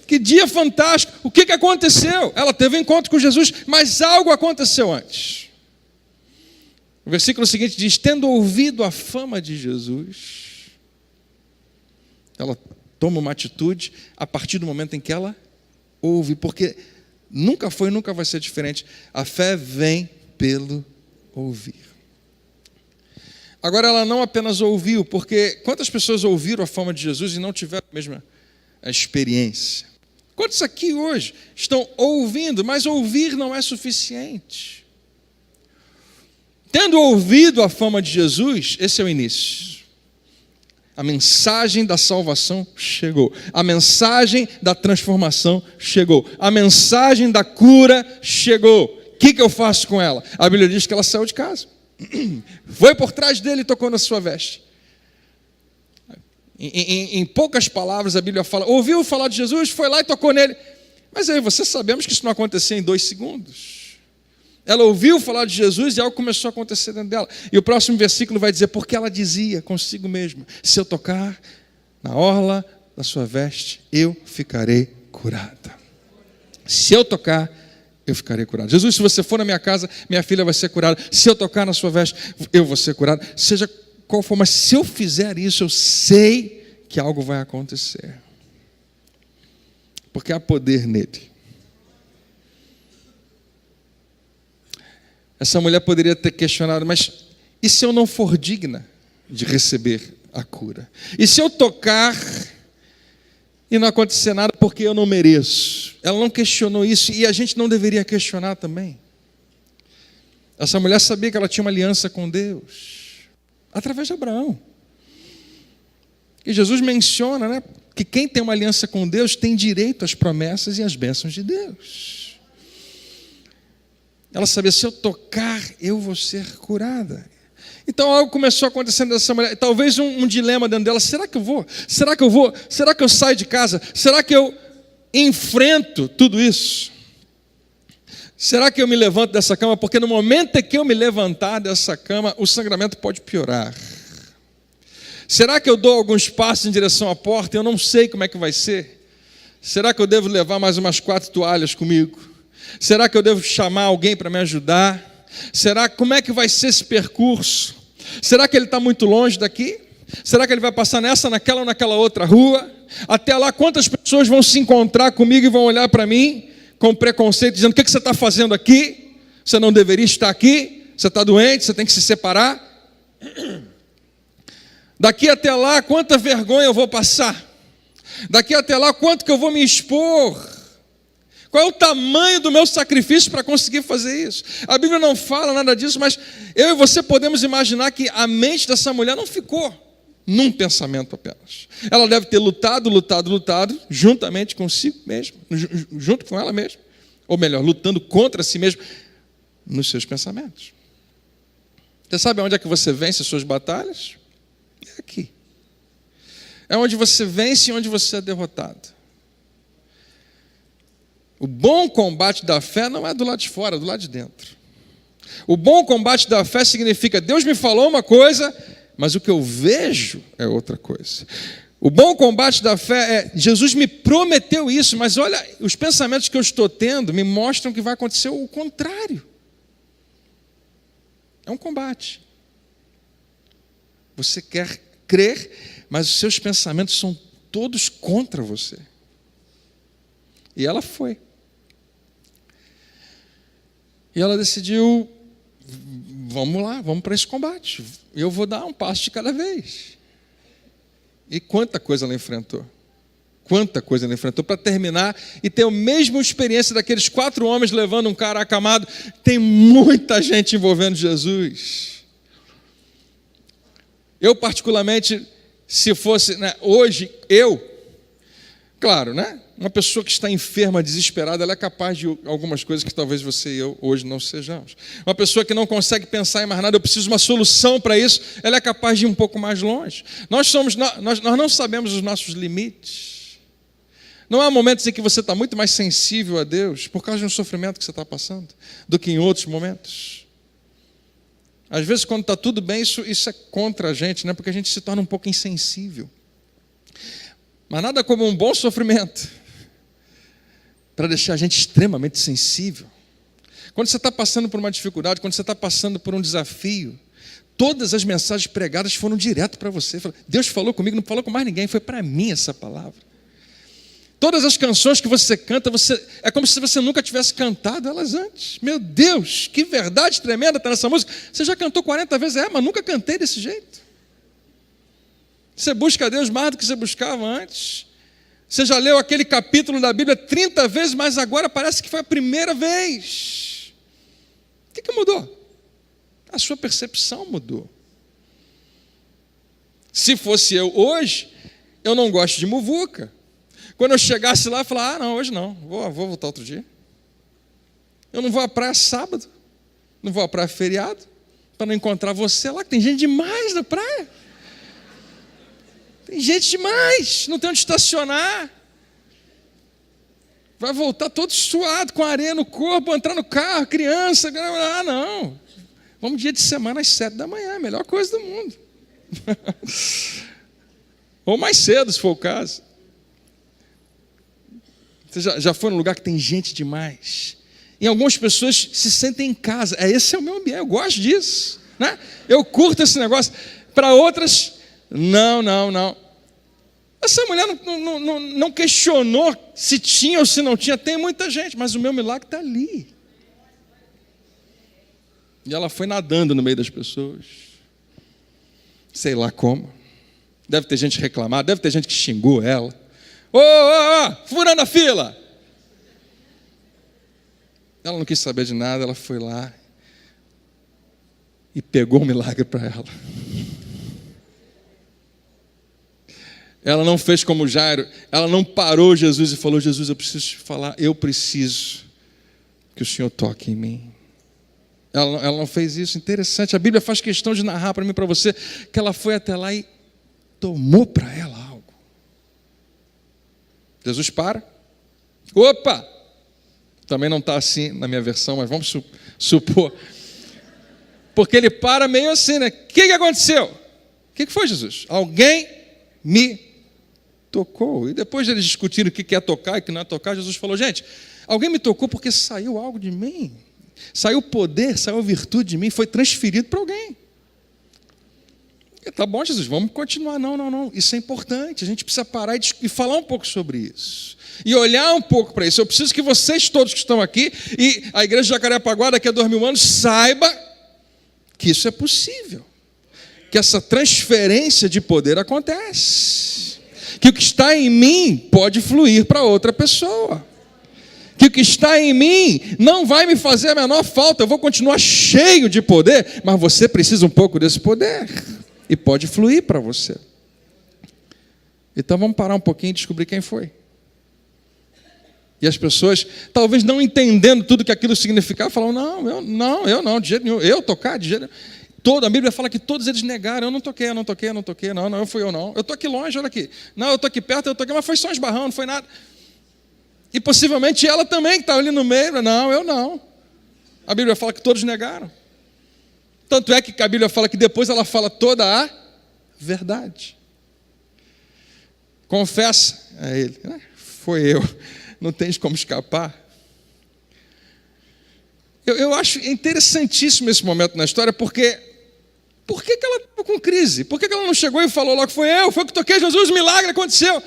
Que dia fantástico. O que aconteceu? Ela teve um encontro com Jesus, mas algo aconteceu antes. O versículo seguinte diz, tendo ouvido a fama de Jesus, ela toma uma atitude a partir do momento em que ela ouve, porque nunca foi, nunca vai ser diferente. A fé vem pelo ouvir. Agora, ela não apenas ouviu, porque quantas pessoas ouviram a fama de Jesus e não tiveram a mesma experiência? Quantos aqui hoje estão ouvindo, mas ouvir não é suficiente? Tendo ouvido a fama de Jesus, esse é o início. A mensagem da salvação chegou. A mensagem da transformação chegou. A mensagem da cura chegou. O que eu faço com ela? A Bíblia diz que ela saiu de casa. Foi por trás dele e tocou na sua veste. Em poucas palavras a Bíblia fala, ouviu falar de Jesus, foi lá e tocou nele. Mas aí você sabemos que isso não aconteceu em 2 segundos. Ela ouviu falar de Jesus e algo começou a acontecer dentro dela. E o próximo versículo vai dizer, porque ela dizia consigo mesma, se eu tocar na orla da sua veste, eu ficarei curada. Se eu tocar, eu ficarei curado. Jesus, se você for na minha casa, minha filha vai ser curada. Se eu tocar na sua veste, eu vou ser curado. Seja qual for, mas se eu fizer isso, eu sei que algo vai acontecer. Porque há poder nele. Essa mulher poderia ter questionado, mas e se eu não for digna de receber a cura? E se eu tocar e não acontecer nada porque eu não mereço? Ela não questionou isso e a gente não deveria questionar também. Essa mulher sabia que ela tinha uma aliança com Deus, através de Abraão. E Jesus menciona, né, que quem tem uma aliança com Deus tem direito às promessas e às bênçãos de Deus. Ela sabia, se eu tocar, eu vou ser curada. Então algo começou acontecendo dessa mulher, talvez um dilema dentro dela: será que eu vou? Será que eu vou? Será que eu saio de casa? Será que eu enfrento tudo isso? Será que eu me levanto dessa cama? Porque no momento em que eu me levantar dessa cama, o sangramento pode piorar. Será que eu dou alguns passos em direção à porta? Eu não sei como é que vai ser. Será que eu devo levar mais umas 4 toalhas comigo? Será que eu devo chamar alguém para me ajudar? Como é que vai ser esse percurso? Será que ele está muito longe daqui? Será que ele vai passar nessa, naquela ou naquela outra rua? Até lá, quantas pessoas vão se encontrar comigo e vão olhar para mim com preconceito, dizendo: o que você está fazendo aqui? Você não deveria estar aqui, você está doente, você tem que se separar. Daqui até lá, quanta vergonha eu vou passar? Daqui até lá, quanto que eu vou me expor? Qual é o tamanho do meu sacrifício para conseguir fazer isso? A Bíblia não fala nada disso, mas eu e você podemos imaginar que a mente dessa mulher não ficou num pensamento apenas. Ela deve ter lutado, juntamente consigo mesmo, junto com ela mesma, ou melhor, lutando contra si mesma, nos seus pensamentos. Você sabe onde é que você vence as suas batalhas? É aqui. É onde você vence e onde você é derrotado. O bom combate da fé não é do lado de fora, é do lado de dentro. O bom combate da fé significa: Deus me falou uma coisa, mas o que eu vejo é outra coisa. O bom combate da fé é: Jesus me prometeu isso, mas olha, os pensamentos que eu estou tendo me mostram que vai acontecer o contrário. É um combate. Você quer crer, mas os seus pensamentos são todos contra você. E ela foi. E ela decidiu: vamos lá, vamos para esse combate. Eu vou dar um passo de cada vez. E quanta coisa ela enfrentou. Quanta coisa ela enfrentou para terminar e ter a mesma experiência daqueles 4 homens levando um cara acamado. Tem muita gente envolvendo Jesus. Eu particularmente, se fosse, hoje, claro, uma pessoa que está enferma, desesperada, ela é capaz de algumas coisas que talvez você e eu hoje não sejamos. Uma pessoa que não consegue pensar em mais nada, eu preciso de uma solução para isso, ela é capaz de ir um pouco mais longe. Nós não sabemos os nossos limites. Não há momentos em que você está muito mais sensível a Deus por causa de um sofrimento que você está passando do que em outros momentos. Às vezes, quando está tudo bem, isso é contra a gente, porque a gente se torna um pouco insensível. Mas nada como um bom sofrimento para deixar a gente extremamente sensível. Quando você está passando por uma dificuldade, quando você está passando por um desafio, todas as mensagens pregadas foram direto para você. Deus falou comigo, não falou com mais ninguém, foi para mim essa palavra. Todas as canções que você canta, é como se você nunca tivesse cantado elas antes. Meu Deus, que verdade tremenda está nessa música. Você já cantou 40 vezes, mas nunca cantei desse jeito. Você busca a Deus mais do que você buscava antes. Você já leu aquele capítulo da Bíblia 30 vezes, mas agora parece que foi a primeira vez. O que mudou? A sua percepção mudou. Se fosse eu hoje, eu não gosto de muvuca. Quando eu chegasse lá, eu falava: não, hoje não, vou voltar outro dia. Eu não vou à praia sábado, não vou à praia feriado, para não encontrar você lá, que tem gente demais na praia. Tem gente demais, não tem onde estacionar. Vai voltar todo suado, com areia no corpo, entrar no carro, criança. Não. Vamos dia de semana às 7 da manhã, melhor coisa do mundo. Ou mais cedo, se for o caso. Você já foi num lugar que tem gente demais? E algumas pessoas se sentem em casa. Esse é o meu ambiente, eu gosto disso. Eu curto esse negócio. Para outras, não. Essa mulher não questionou se tinha ou se não tinha. Tem muita gente, mas o meu milagre está ali. E ela foi nadando no meio das pessoas. Sei lá como. Deve ter gente reclamada, deve ter gente que xingou ela. Furando a fila. Ela não quis saber de nada, ela foi lá e pegou o milagre para ela. Ela não fez como Jairo, ela não parou Jesus e falou: Jesus, eu preciso te falar, eu preciso que o Senhor toque em mim. Ela não fez isso. Interessante. A Bíblia faz questão de narrar para mim e para você que ela foi até lá e tomou para ela algo. Jesus para. Opa! Também não está assim na minha versão, mas vamos supor. Porque ele para meio assim, né? O que aconteceu? O que foi, Jesus? Alguém me tocou. E depois de eles discutirem o que é tocar e o que não é tocar, Jesus falou, gente, alguém me tocou porque saiu algo de mim. Saiu poder, saiu virtude de mim, foi transferido para alguém. Tá bom, Jesus, vamos continuar. Não. Isso é importante. A gente precisa parar e falar um pouco sobre isso. E olhar um pouco para isso. Eu preciso que vocês todos que estão aqui, e a igreja de Jacarepaguá daqui a 2000 anos, saiba que isso é possível. Que essa transferência de poder acontece. Que o que está em mim pode fluir para outra pessoa. Que o que está em mim não vai me fazer a menor falta, eu vou continuar cheio de poder, mas você precisa um pouco desse poder, e pode fluir para você. Então vamos parar um pouquinho e descobrir quem foi. E as pessoas, talvez não entendendo tudo que aquilo significava, falam, eu não, de jeito nenhum, eu tocar, de jeito nenhum. A Bíblia fala que todos eles negaram, eu não toquei, não fui eu não, eu estou aqui longe, olha aqui, não, eu estou aqui perto, eu estou aqui, mas foi só um esbarrão, não foi nada. E possivelmente ela também, que estava ali no meio, não, eu não. A Bíblia fala que todos negaram. Tanto é que a Bíblia fala que depois ela fala toda a verdade. Confessa a ele, foi eu, não tens como escapar. Eu acho interessantíssimo esse momento na história, porque por que ela estava com crise? Por que ela não chegou e falou logo, foi eu que toquei Jesus, o milagre aconteceu?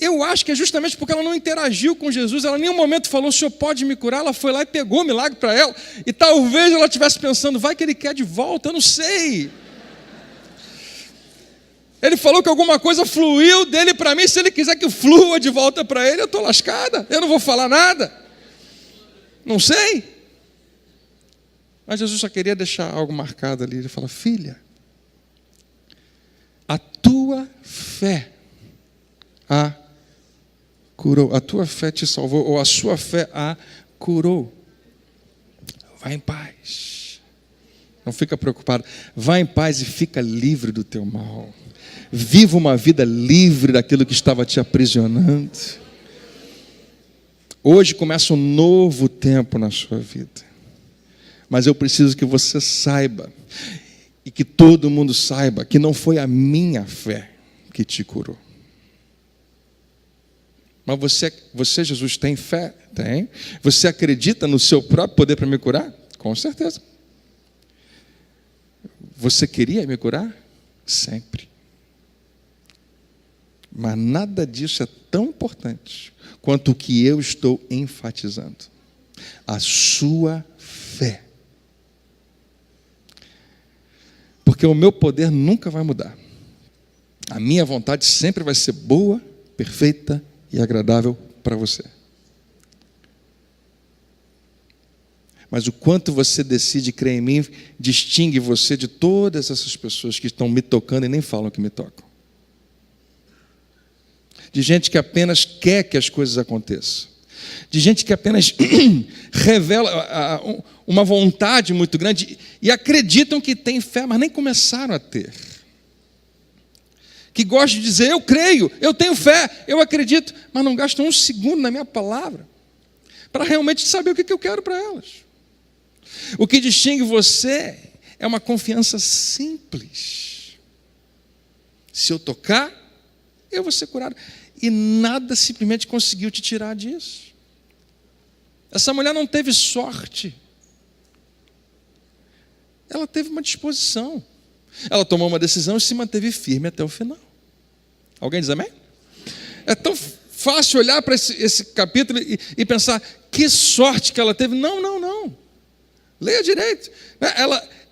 Eu acho que é justamente porque ela não interagiu com Jesus, ela em nenhum momento falou, o Senhor pode me curar, ela foi lá e pegou o milagre para ela, e talvez ela estivesse pensando, vai que ele quer de volta, eu não sei. Ele falou que alguma coisa fluiu dele para mim, se ele quiser que flua de volta para ele, eu estou lascada, eu não vou falar nada. Não sei. Mas Jesus só queria deixar algo marcado ali, ele fala, filha, a tua fé a curou, a tua fé te salvou, ou a sua fé a curou. Vai em paz, não fica preocupado, vai em paz e fica livre do teu mal, viva uma vida livre daquilo que estava te aprisionando. Hoje começa um novo tempo na sua vida, mas eu preciso que você saiba, e que todo mundo saiba, que não foi a minha fé que te curou. Mas você, Jesus, tem fé? Tem. Você acredita no seu próprio poder para me curar? Com certeza. Você queria me curar? Sempre. Mas nada disso é tão importante quanto o que eu estou enfatizando. A sua fé. Porque o meu poder nunca vai mudar. A minha vontade sempre vai ser boa, perfeita e agradável para você. Mas o quanto você decide crer em mim, distingue você de todas essas pessoas que estão me tocando e nem falam que me tocam. De gente que apenas quer que as coisas aconteçam. De gente que apenas revela uma vontade muito grande e acreditam que tem fé, mas nem começaram a ter. Que gostam de dizer, eu creio, eu tenho fé, eu acredito, mas não gastam um segundo na minha palavra para realmente saber o que eu quero para elas. O que distingue você é uma confiança simples. Se eu tocar, eu vou ser curado. E nada simplesmente conseguiu te tirar disso. Essa mulher não teve sorte. Ela teve uma disposição. Ela tomou uma decisão e se manteve firme até o final. Alguém diz amém? É tão fácil olhar para esse capítulo e pensar, que sorte que ela teve. Não. Leia direito.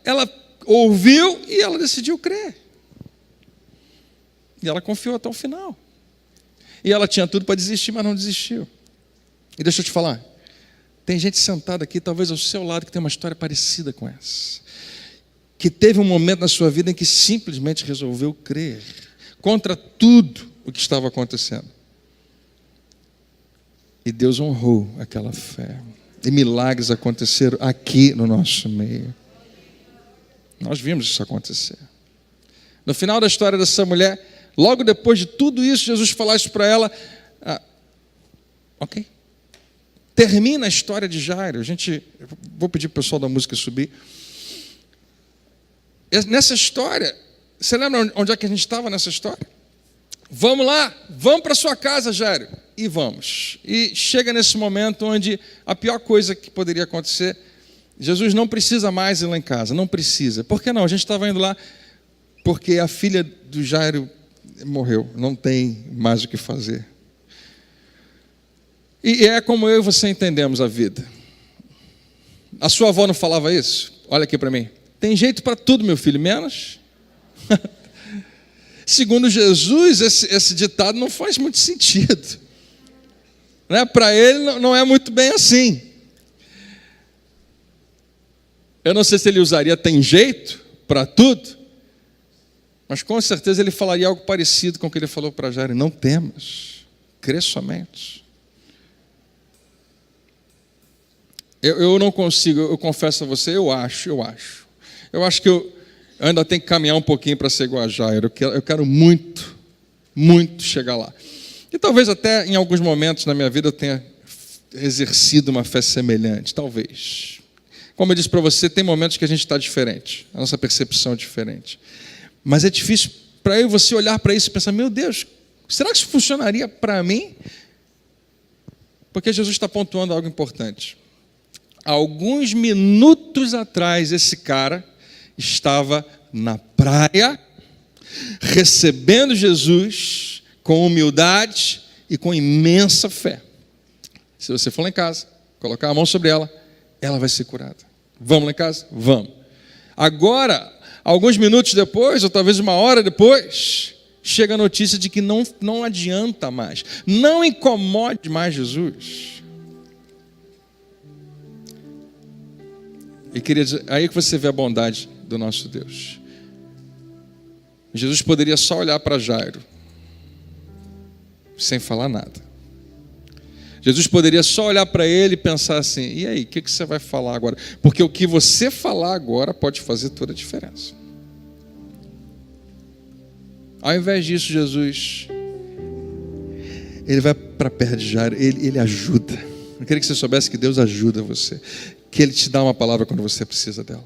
Ela ouviu e ela decidiu crer. E ela confiou até o final. E ela tinha tudo para desistir, mas não desistiu. E deixa eu te falar, tem gente sentada aqui, talvez ao seu lado, que tem uma história parecida com essa. Que teve um momento na sua vida em que simplesmente resolveu crer, contra tudo o que estava acontecendo. E Deus honrou aquela fé. E milagres aconteceram aqui no nosso meio. Nós vimos isso acontecer. No final da história dessa mulher, logo depois de tudo isso, Jesus falar isso para ela, ok. Termina a história de Jairo. Vou pedir para o pessoal da música subir. Nessa história, você lembra onde é que a gente estava nessa história? Vamos lá, vamos para sua casa, Jairo. E vamos. E chega nesse momento onde a pior coisa que poderia acontecer, Jesus não precisa mais ir lá em casa, não precisa. Por que não? A gente estava indo lá porque a filha do Jairo morreu, não tem mais o que fazer. E é como eu e você entendemos a vida. A sua avó não falava isso? Olha aqui para mim. Tem jeito para tudo, meu filho, menos. Segundo Jesus, esse ditado não faz muito sentido. Né? Para ele não é muito bem assim. Eu não sei se ele usaria tem jeito para tudo, mas com certeza ele falaria algo parecido com o que ele falou para Jairo. Não temas, crê somente. Eu não consigo, eu confesso a você, eu acho que eu ainda tenho que caminhar um pouquinho para ser igual a Jairo. Eu quero muito, muito chegar lá. E talvez até em alguns momentos na minha vida eu tenha exercido uma fé semelhante, talvez. Como eu disse para você, tem momentos que a gente está diferente, a nossa percepção é diferente. Mas é difícil para eu e você olhar para isso e pensar, meu Deus, será que isso funcionaria para mim? Porque Jesus está pontuando algo importante. Alguns minutos atrás, esse cara estava na praia, recebendo Jesus com humildade e com imensa fé. Se você for lá em casa, colocar a mão sobre ela, ela vai ser curada. Vamos lá em casa? Vamos. Agora, alguns minutos depois, ou talvez uma hora depois, chega a notícia de que não adianta mais. Não incomode mais Jesus. E queria dizer, aí que você vê a bondade do nosso Deus. Jesus poderia só olhar para Jairo, sem falar nada. Jesus poderia só olhar para ele e pensar assim, e aí, o que você vai falar agora? Porque o que você falar agora pode fazer toda a diferença. Ao invés disso, Jesus, ele vai para perto de Jairo, ele ajuda. Eu queria que você soubesse que Deus ajuda você, que Ele te dá uma palavra quando você precisa dela.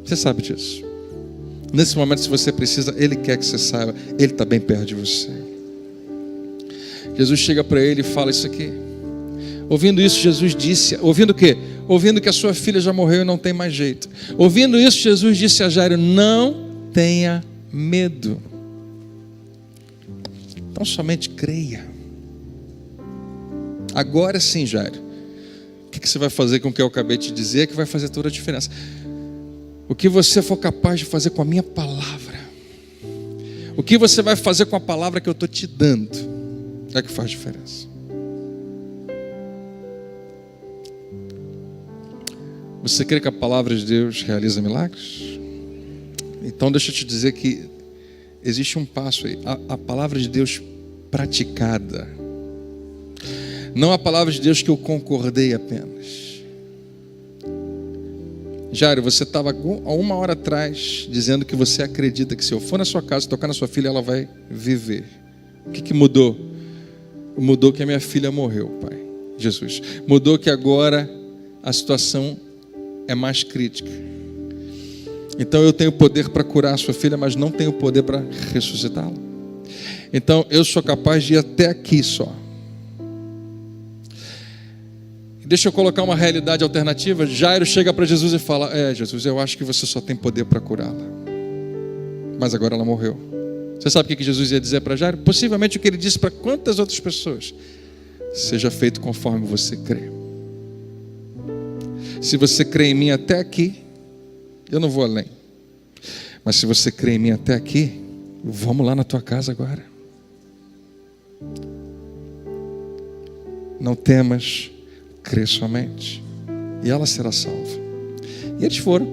Você sabe disso. Nesse momento, se você precisa, Ele quer que você saiba, Ele está bem perto de você. Jesus chega para ele e fala isso aqui. Ouvindo isso, Jesus disse, ouvindo o quê? Ouvindo que a sua filha já morreu e não tem mais jeito. Ouvindo isso, Jesus disse a Jairo, não tenha medo. Então somente creia. Agora sim, Jairo. O que você vai fazer com o que eu acabei de dizer que vai fazer toda a diferença? O que você for capaz de fazer com a minha palavra, o que você vai fazer com a palavra que eu estou te dando, é que faz diferença. Você crê que a palavra de Deus realiza milagres? Então deixa eu te dizer que existe um passo aí. A palavra de Deus praticada. Não a palavra de Deus que eu concordei apenas. Jairo, você estava há uma hora atrás dizendo que você acredita que se eu for na sua casa, tocar na sua filha, ela vai viver. O que mudou? Mudou que a minha filha morreu, Pai. Jesus. Mudou que agora a situação é mais crítica. Então eu tenho poder para curar a sua filha, mas não tenho poder para ressuscitá-la. Então eu sou capaz de ir até aqui só. Deixa eu colocar uma realidade alternativa. Jairo chega para Jesus e fala, Jesus, eu acho que você só tem poder para curá-la. Mas agora ela morreu. Você sabe o que Jesus ia dizer para Jairo? Possivelmente o que ele disse para quantas outras pessoas? Seja feito conforme você crê. Se você crê em mim até aqui, eu não vou além. Mas se você crê em mim até aqui, vamos lá na tua casa agora. Não temas, crê somente, e ela será salva. E eles foram.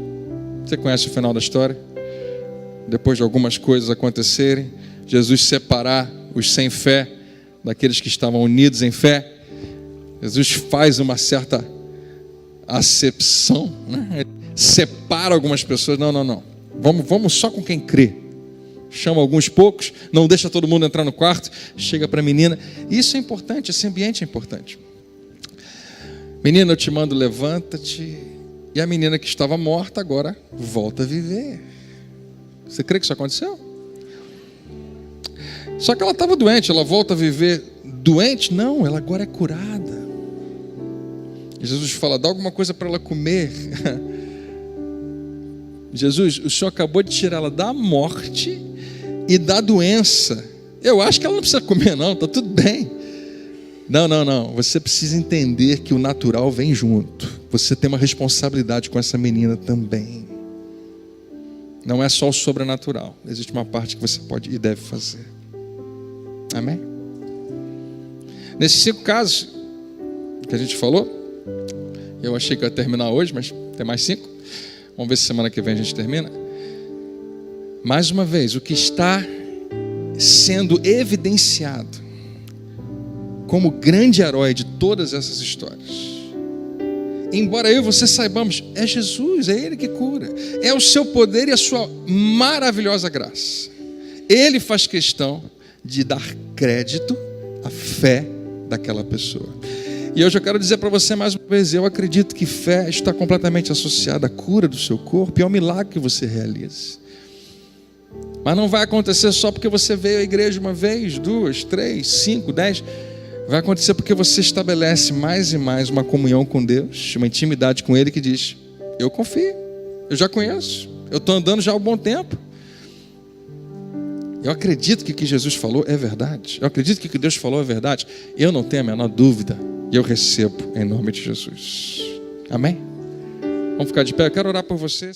Você conhece o final da história? Depois de algumas coisas acontecerem, Jesus separar os sem fé daqueles que estavam unidos em fé, Jesus faz uma certa acepção, né? Separa algumas pessoas. Não. Vamos só com quem crê. Chama alguns poucos, não deixa todo mundo entrar no quarto, chega para a menina. Isso é importante, esse ambiente é importante. Menina, eu te mando, levanta-te. E a menina que estava morta agora volta a viver. Você crê que isso aconteceu? Só que ela estava doente, ela volta a viver doente? Não, ela agora é curada. E Jesus fala, dá alguma coisa para ela comer. Jesus, o Senhor acabou de tirá-la da morte e da doença. Eu acho que ela não precisa comer não, está tudo bem. Não. Você precisa entender que o natural vem junto. Você tem uma responsabilidade com essa menina também. Não é só o sobrenatural. Existe uma parte que você pode e deve fazer. Amém? Nesses 5 casos que a gente falou, eu achei que eu ia terminar hoje, mas tem mais 5. Vamos ver se semana que vem a gente termina. Mais uma vez, o que está sendo evidenciado como grande herói de todas essas histórias, embora eu e você saibamos, é Jesus, é Ele que cura, é o seu poder e a sua maravilhosa graça. Ele faz questão de dar crédito à fé daquela pessoa. E hoje eu quero dizer para você mais uma vez, eu acredito que fé está completamente associada à cura do seu corpo e ao milagre que você realiza. Mas não vai acontecer só porque você veio à igreja uma vez, 2, 3, 5, 10. Vai acontecer porque você estabelece mais e mais uma comunhão com Deus, uma intimidade com Ele que diz, eu confio, eu já conheço, eu estou andando já há um bom tempo. Eu acredito que o que Jesus falou é verdade. Eu acredito que o que Deus falou é verdade. Eu não tenho a menor dúvida. E eu recebo em nome de Jesus. Amém? Vamos ficar de pé. Eu quero orar por vocês.